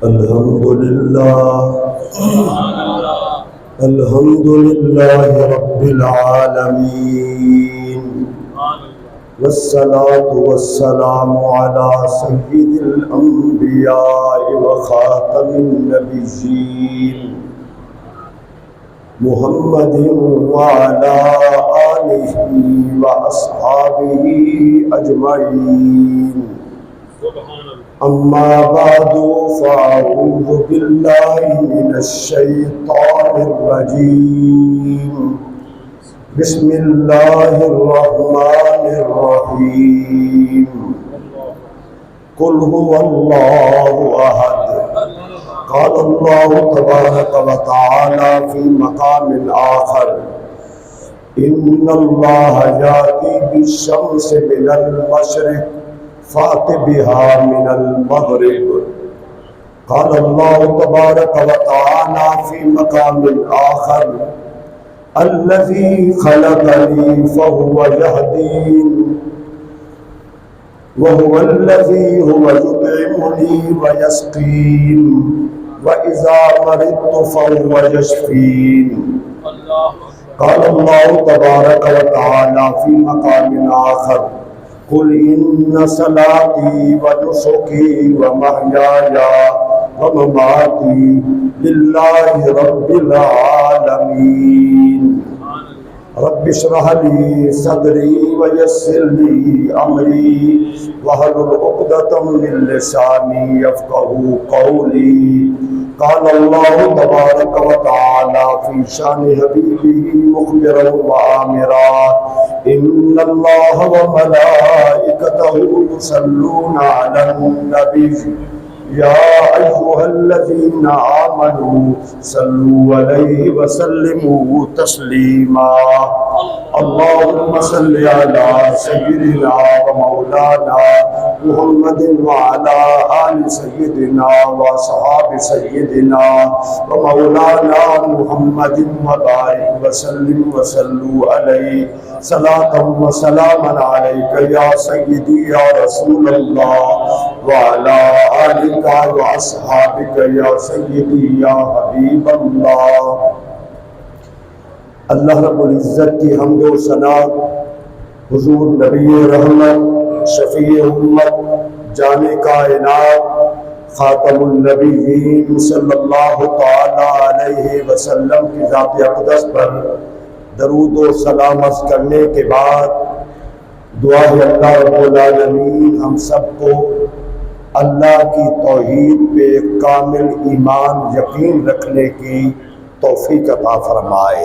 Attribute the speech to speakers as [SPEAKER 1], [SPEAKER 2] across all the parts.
[SPEAKER 1] الحمد للہ رب العالمین والصلاة والسلام على سید الانبیاء وخاتم النبیین محمد وعلى آلہ واصحابہ اجمعین اما بعد فاعوذ باللہ من الشیطان الرجیم بسم اللہ الرحمن الرحیم قل هو اللہ احد قال اللہ تبارک وتعالی فی مقام آخر ان اللہ یاتی بالشمس من المشرق فات بها من المغرب قال اللہ تبارک وتعالی فی مقام آخر الذي خلقني فهو يهدين وهو الذي هو يطعمني ويسقين وإذا مرضت فهو يشفين قال الله تبارك وتعالى في مقام آخر قل إن صلاتي ونسكي ومحياي ومماتي لله رب العالمين رب اشرح لي صدري ويسر لي أمري واحلل عقدة من لساني يفقهوا قولي قال الله تبارك وتعالى في شان حبيبه مخبرا وآمرا إن الله وملائكته يصلون على النبي يا أيها الذين آمنوا صلوا عليه وسلموا تسليما اللهم صل على سيدنا ومولانا محمد وعلى آل سيدنا وأصحاب سيدنا ومولانا محمد وبارك وسلم وصلوا عليه صلاة وسلاما عليك يا سيدي يا رسول الله وعلى آلك وأصحابك يا سيدي يا حبيب الله۔ اللہ رب العزت کی حمد و ثنا حضور نبی رحمت شفیع امت جان کائنات خاتم النبیین صلی اللہ تعالی علیہ وسلم کی ذات اقدس پر درود و سلام عرض کرنے کے بعد دعا ہے اللہ رب العالمین ہم سب کو اللہ کی توحید پہ کامل ایمان یقین رکھنے کی توفیق عطا فرمائے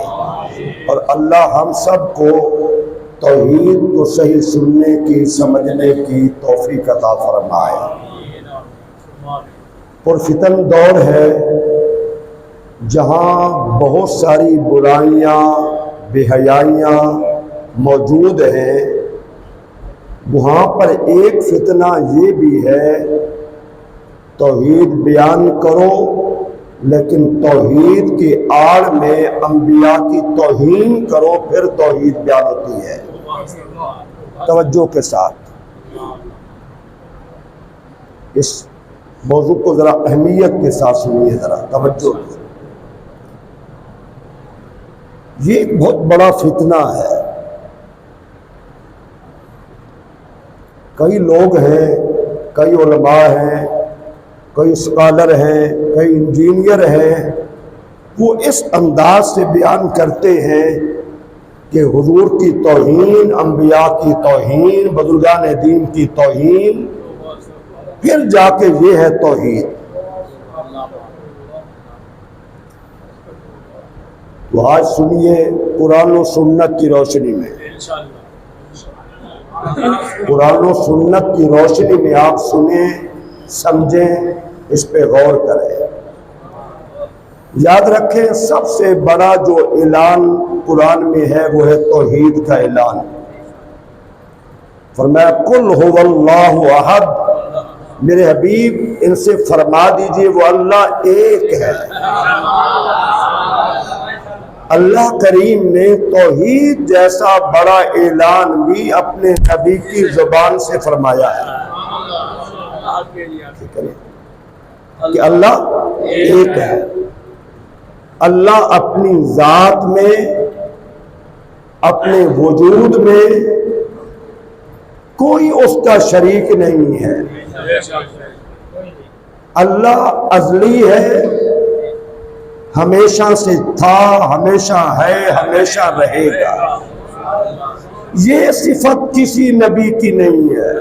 [SPEAKER 1] اور اللہ ہم سب کو توحید کو صحیح سننے کی سمجھنے کی توفیق عطا فرمائے۔ پرفتن دور ہے جہاں بہت ساری برائیاں بے حیائیاں موجود ہیں، وہاں پر ایک فتنہ یہ بھی ہے توحید بیان کرو لیکن توحید کی آڑ میں انبیاء کی توہین کرو پھر توحید بیان ہوتی ہے۔ توجہ کے ساتھ اس موضوع کو ذرا اہمیت کے ساتھ سنیے، ذرا توجہ۔ یہ ایک بہت بڑا فتنہ ہے۔ کئی لوگ ہیں، کئی علماء ہیں، کئی اسکالر ہیں، کئی انجینئر ہیں، وہ اس انداز سے بیان کرتے ہیں کہ حضور کی توہین، انبیاء کی توہین، بزرگان دین کی توہین، پھر جا کے یہ ہے توحید۔ تو آج سنیے قرآن و سنت کی روشنی میں، قرآن و سنت کی روشنی میں آپ سنیں، سمجھیں، اس پہ غور کریں۔ یاد رکھیں سب سے بڑا جو اعلان قرآن میں ہے وہ ہے توحید کا اعلان۔ فرمایا قل هو اللہ احد، میرے حبیب ان سے فرما دیجئے وہ اللہ ایک ہے۔ اللہ کریم نے توحید جیسا بڑا اعلان بھی اپنے نبی کی زبان سے فرمایا ہے۔ کہ اللہ ایک ہے. اللہ اپنی ذات میں، اپنے وجود میں کوئی اس کا شریک نہیں ہے. اللہ ازلی ہے، ہمیشہ سے تھا، ہمیشہ ہے، ہمیشہ رہے گا. یہ صفت کسی نبی کی نہیں ہے،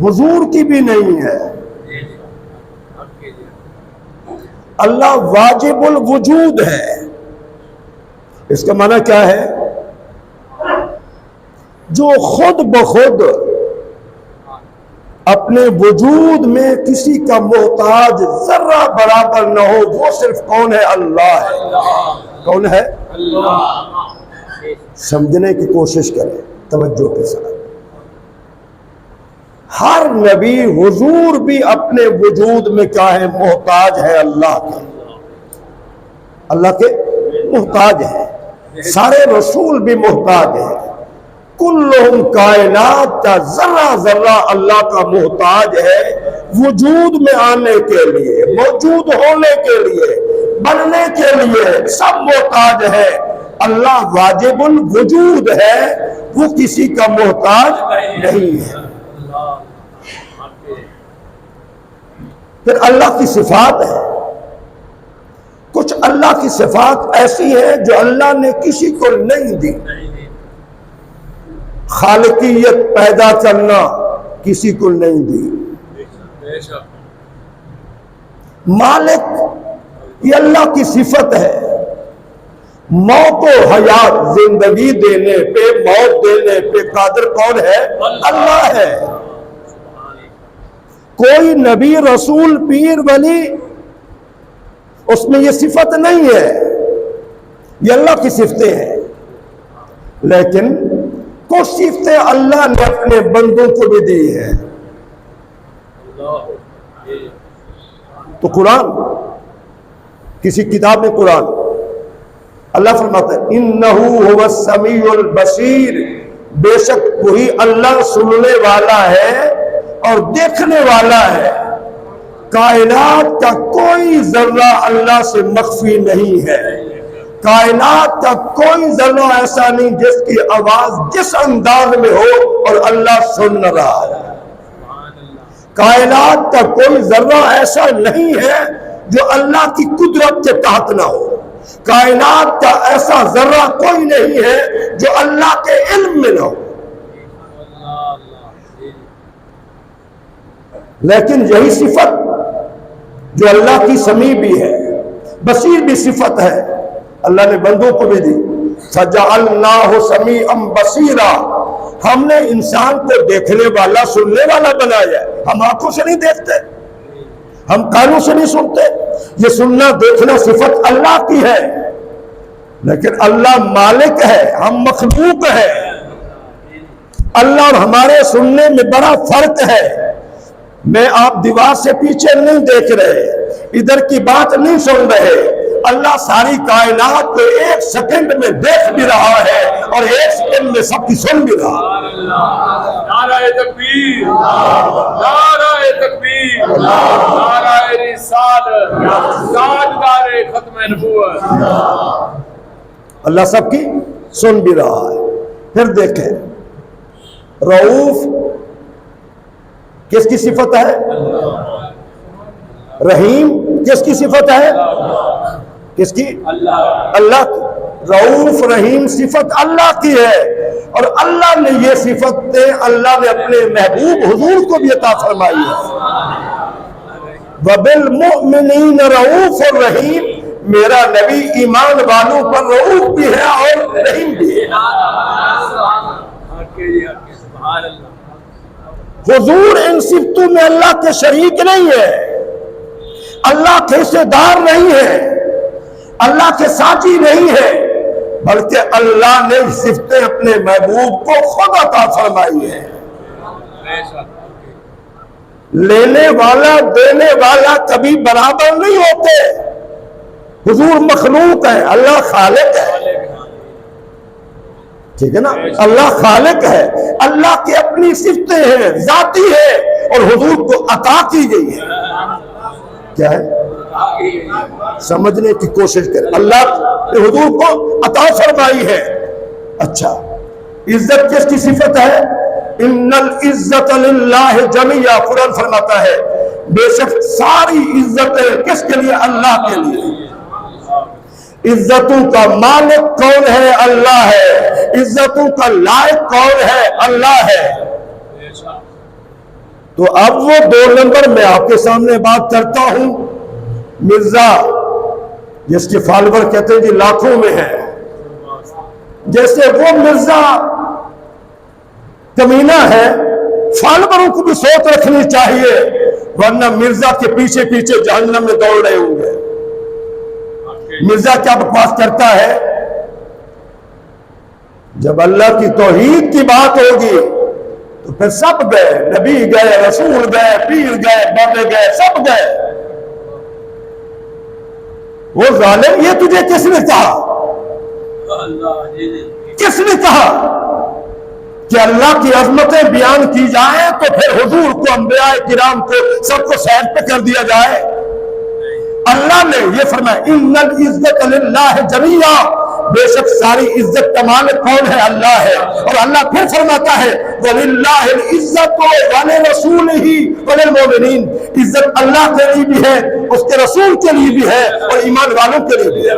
[SPEAKER 1] حضور کی بھی نہیں ہے. اللہ واجب الوجود ہے. اس کا معنی کیا ہے؟ جو خود بخود اپنے وجود میں کسی کا محتاج ذرہ برابر نہ ہو، وہ صرف کون ہے؟ اللہ ہے. کون ہے؟ سمجھنے کی کوشش کریں توجہ کے ساتھ. ہر نبی، حضور بھی اپنے وجود میں کیا ہے؟ محتاج ہے اللہ کے. اللہ کے محتاج ہے. سارے رسول بھی محتاج ہیں. کلہم، کائنات کا ذرہ ذرہ اللہ کا محتاج ہے وجود میں آنے کے لیے، موجود ہونے کے لیے، بننے کے لیے سب محتاج ہے. اللہ واجب الوجود ہے، وہ کسی کا محتاج نہیں ہے. پھر اللہ کی صفات ہے. کچھ اللہ کی صفات ایسی ہیں جو اللہ نے کسی کو نہیں دی. خالقیت، پیدا کرنا کسی کو نہیں دی. مالک، یہ اللہ کی صفت ہے. موت و حیات، زندگی دینے پہ، موت دینے پہ قادر کون ہے؟ اللہ ہے. کوئی نبی، رسول، پیر، ولی اس میں یہ صفت نہیں ہے. یہ اللہ کی صفتیں ہیں. لیکن کچھ صفتیں اللہ نے اپنے بندوں کو بھی دی ہیں. تو قرآن، کسی کتاب میں قرآن اللہ فرماتا ہے انہو هو السمیع البصیر، بے شک وہی اللہ سننے والا ہے اور دیکھنے والا ہے. کائنات کا کوئی ذرہ اللہ سے مخفی نہیں ہے. کائنات کا کوئی ذرہ ایسا نہیں جس کی آواز جس انداز میں ہو اور اللہ سن رہا ہے. کائنات کا کوئی ذرہ ایسا نہیں ہے جو اللہ کی قدرت کے تحت نہ ہو. کائنات کا ایسا ذرہ کوئی نہیں ہے جو اللہ کے علم میں نہ ہو. لیکن یہی صفت جو اللہ کی سمیع بھی ہے، بصیر بھی صفت ہے، اللہ نے بندوں کو بھی دی. فَجَعَلْنَاهُ سَمِيعًا بَصِيرًا، ہم نے انسان کو دیکھنے والا، سننے والا بنایا. ہم آنکھوں سے نہیں دیکھتے، ہم کانوں سے نہیں سنتے. یہ سننا دیکھنا صفت اللہ کی ہے. لیکن اللہ مالک ہے، ہم مخلوق ہے. اللہ اور ہمارے سننے میں بڑا فرق ہے. میں آپ دیوار سے پیچھے نہیں دیکھ رہے، ادھر کی بات نہیں سن رہے. اللہ ساری کائنات کو ایک سیکنڈ میں دیکھ بھی رہا ہے اور ایک سیکنڈ میں سب کی سن بھی رہا ہے.
[SPEAKER 2] نعرہ تکبیر، نعرہ تکبیر، نعرہ رسالت، تاجدار ختم نبوت.
[SPEAKER 1] اللہ سب کی سن بھی رہا ہے. پھر دیکھیں، رؤوف کس کی صفت ہے؟ رحیم کس کی صفت ہے؟ کس کی؟ اللہ کی. رؤوف، رحیم صفت اللہ کی ہے. اور اللہ نے یہ صفتیں اللہ نے اپنے محبوب حضور کو بھی عطا فرمائی ہے. وَبِالْمُؤْمِنِينَ رَؤُوفٌ رَحِيمٌ، میرا نبی ایمان والوں پر رؤوف بھی ہے اور رحیم بھی ہے. حضور ان صفتوں میں اللہ کے شریک نہیں ہے، اللہ کے حصے دار نہیں ہے، اللہ کے ساتھی نہیں ہے، بلکہ اللہ نے صفتیں اپنے محبوب کو خود عطا فرمائی ہے. لینے والا دینے والا کبھی برابر نہیں ہوتے. حضور مخلوق ہے، اللہ خالق ہے. ٹھیک ہے نا؟ اللہ خالق ہے، اللہ کی اپنی صفتیں ہیں، ذاتی ہے، اور حضور کو عطا کی گئی ہے. کیا ہے؟ سمجھنے کی کوشش کریں. اللہ نے حضور کو عطا فرمائی ہے. اچھا، عزت کس کی صفت ہے؟ ان العزت للہ جمیعا. قرآن فرماتا ہے بے شک ساری عزتیں کس کے لیے؟ اللہ کے لیے. عزتوں کا مالک کون ہے؟ اللہ ہے. عزتوں کا لائق کون ہے؟ اللہ ہے. تو اب وہ 2 نمبر میں آپ کے سامنے بات کرتا ہوں. مرزا جس کے فالوور کہتے ہیں جی لاکھوں میں ہے، جیسے وہ مرزا کمینہ ہے، فالوروں کو بھی سوچ رکھنی چاہیے، ورنہ مرزا کے پیچھے پیچھے جہنم میں دوڑ رہے ہوں گے. مرزا کیا بکواس کرتا ہے؟ جب اللہ کی توحید کی بات ہوگی تو پھر سب گئے، نبی گئے، رسول گئے، پیر گئے، بابے گئے، سب گئے. وہ ظالم یہ تجھے کس نے کہا؟ کس نے کہا کہ اللہ کی عظمتیں بیان کی جائیں تو پھر حضور کو، انبیاء کرام کو، سب کو سائڈ پہ کر دیا جائے؟ اللہ نے یہ فرمایا ان العزت للہ جمیعا. بے شک ساری عزت کا مالک کون ہے؟ اللہ ہے. اور اللہ پھر فرماتا ہے وَلِلَّهِ الْعِزَّةُ وَلِرَسُولِهِ وَلِلْمُؤْمِنِينَ. عزت اللہ کے لیے بھی ہے، اس کے رسول کے لیے بھی ہے، اور ایمان والوں کے لیے بھی ہے.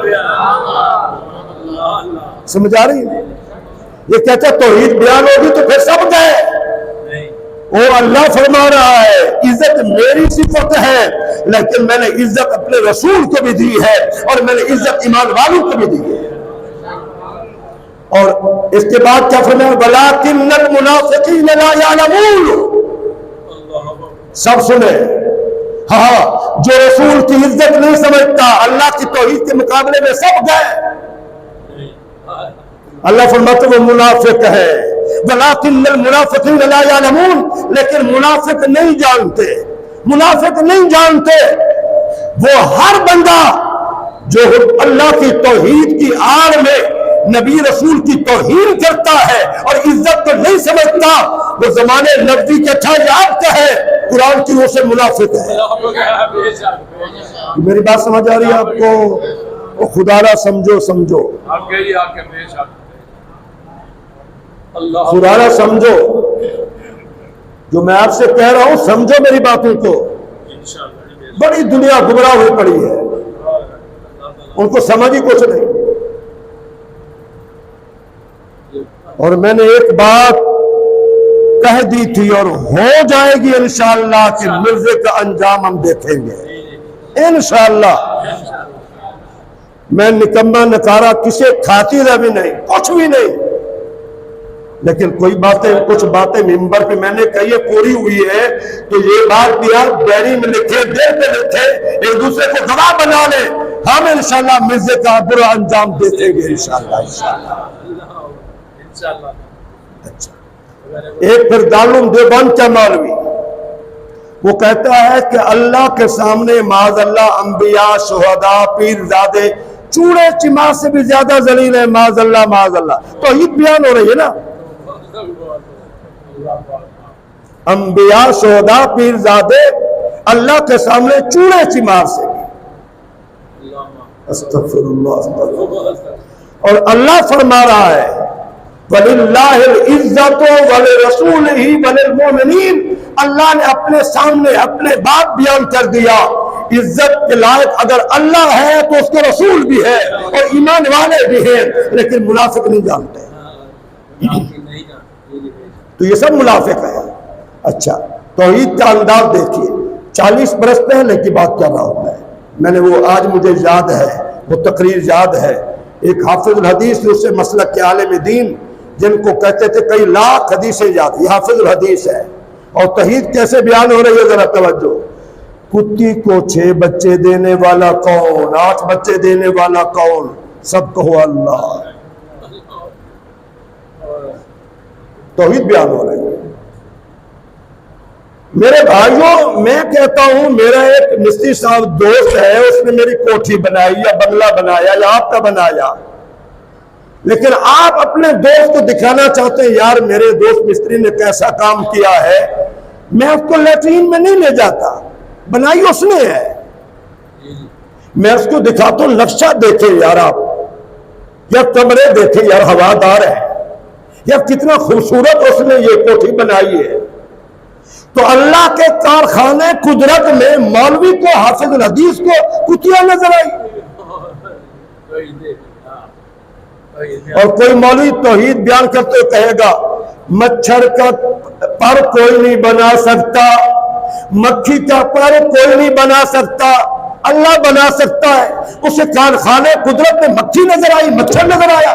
[SPEAKER 1] سمجھ آ رہی ہے؟ یہ کہتا ہے توحید بیان ہوگی تو پھر سب گئے. اور اللہ فرما رہا ہے عزت میری صفت ہے، لیکن میں نے عزت اپنے رسول کو بھی دی ہے، اور میں نے عزت ایمان والوں کو بھی دی ہے. اور اس کے بعد کیا فرمایا؟ وَلَٰكِنَّ الْمُنَافِقِينَ لَا يَعْلَمُونَ. سب سنے، ہاں جو رسول کی عزت نہیں سمجھتا، اللہ کی توحید کے مقابلے میں سب گئے. اللہ فرماتا ہے وہ منافق ہے. وَلَٰكِنَّ الْمُنَافِقِينَ لَا يَعْلَمُونَ. لیکن منافق نہیں جانتے. منافق نہیں جانتے وہ ہر بندہ جو اللہ کی توحید کی آڑ میں نبی رسول کی توہین کرتا ہے اور عزت کو نہیں سمجھتا، وہ زمانے نبی کے تھا یاد کا ہے، قرآن کی روح سے منافق ہے. میری بات سمجھ آ رہی ہے آپ کو؟ خدا را سمجھو سمجھو، خدا را سمجھو. جو میں آپ سے کہہ رہا ہوں سمجھو میری باتوں کو. بڑی دنیا گمراہ ہوئی پڑی ہے، ان کو سمجھ ہی کچھ نہیں. اور میں نے ایک بات کہہ دی تھی اور ہو جائے گی انشاءاللہ کہ مرزے کا انجام ہم دیکھیں گے انشاءاللہ. میں نکمہ نکارہ کسے خاطر بھی نہیں، کچھ بھی نہیں، لیکن کوئی باتیں، کچھ باتیں ممبر پہ میں نے کہی پوری ہوئی ہے تو یہ بات بھی آپ ڈائری میں لکھے، دیر پہ لکھے، ایک دوسرے کو گواہ بنا لیں. ہم انشاءاللہ مرزے کا برا انجام دیکھیں گے انشاءاللہ. اچھا، ایک پھر دارالعلوم دیوبند کا مولوی وہ کہتا ہے کہ اللہ کے سامنے معاذ اللہ انبیاء، شہداء، پیر زادے چوڑے چمار سے بھی زیادہ ذلیل ہے. معاذ اللہ معاذ اللہ. توحید بیان ہو رہی ہے نا. انبیاء، شہداء، پیر زادے اللہ کے سامنے چوڑے چمار سے بھی. استغفر اللہ. اور اللہ فرما رہا ہے وَلِلَّهِ الْعِزَّةُ وَلِرَسُولِهِ وَلِلْمُؤْمِنِينَ. اللہ نے اپنے سامنے اپنے بات بیان کر دیا. عزت کے لائق اگر اللہ ہے تو اس کے رسول بھی ہے اور ایمان والے بھی ہیں، لیکن منافق نہیں جانتے. تو یہ سب منافق ہے. اچھا، توحید کا انداز دیکھیے. 40 برس پہلے کی بات کر رہا ہوں میں نے وہ آج مجھے یاد ہے، وہ تقریر یاد ہے. ایک حافظ الحدیث اس سے مسلک کے عالم دین جن کو کہتے تھے کئی لاکھ حدیثیں یاد، یہ حافظ الحدیث ہے. اور توحید کیسے بیان ہو رہی ہے ذرا توجہ. کتی کو 6 بچے دینے والا کون؟ 8 بچے دینے والا کون؟ سب کہو اللہ. توحید بیان ہو رہی ہے. میرے بھائیوں، میں کہتا ہوں میرا ایک مستری صاحب دوست ہے، اس نے میری کوٹھی بنائی یا بنگلہ بنایا یا آپ کا بنایا، لیکن آپ اپنے دوست کو دکھانا چاہتے ہیں یار میرے دوست مستری نے کیسا کام کیا ہے. میں اس کو لیٹرین میں نہیں لے جاتا، بنائی اس نے ہے. میں اس کو دکھاتا ہوں، نقشہ دیکھیں یار آپ، یا کمرے دیکھیں یار، ہوادار ہے یا کتنا خوبصورت اس نے یہ کوٹھی بنائی ہے۔ تو اللہ کے کارخانے قدرت میں مولوی کو، حافظ الحدیث کو کتیا نظر آئی، اور کوئی مولوی توحید بیان کرتے ہوئے کہے گا مچھر کا پر کوئی نہیں بنا سکتا، مکھی کا پر کوئی نہیں بنا سکتا، اللہ بنا سکتا ہے۔ اسے کارخانے قدرت میں مکھی نظر آئی، مچھر نظر آیا۔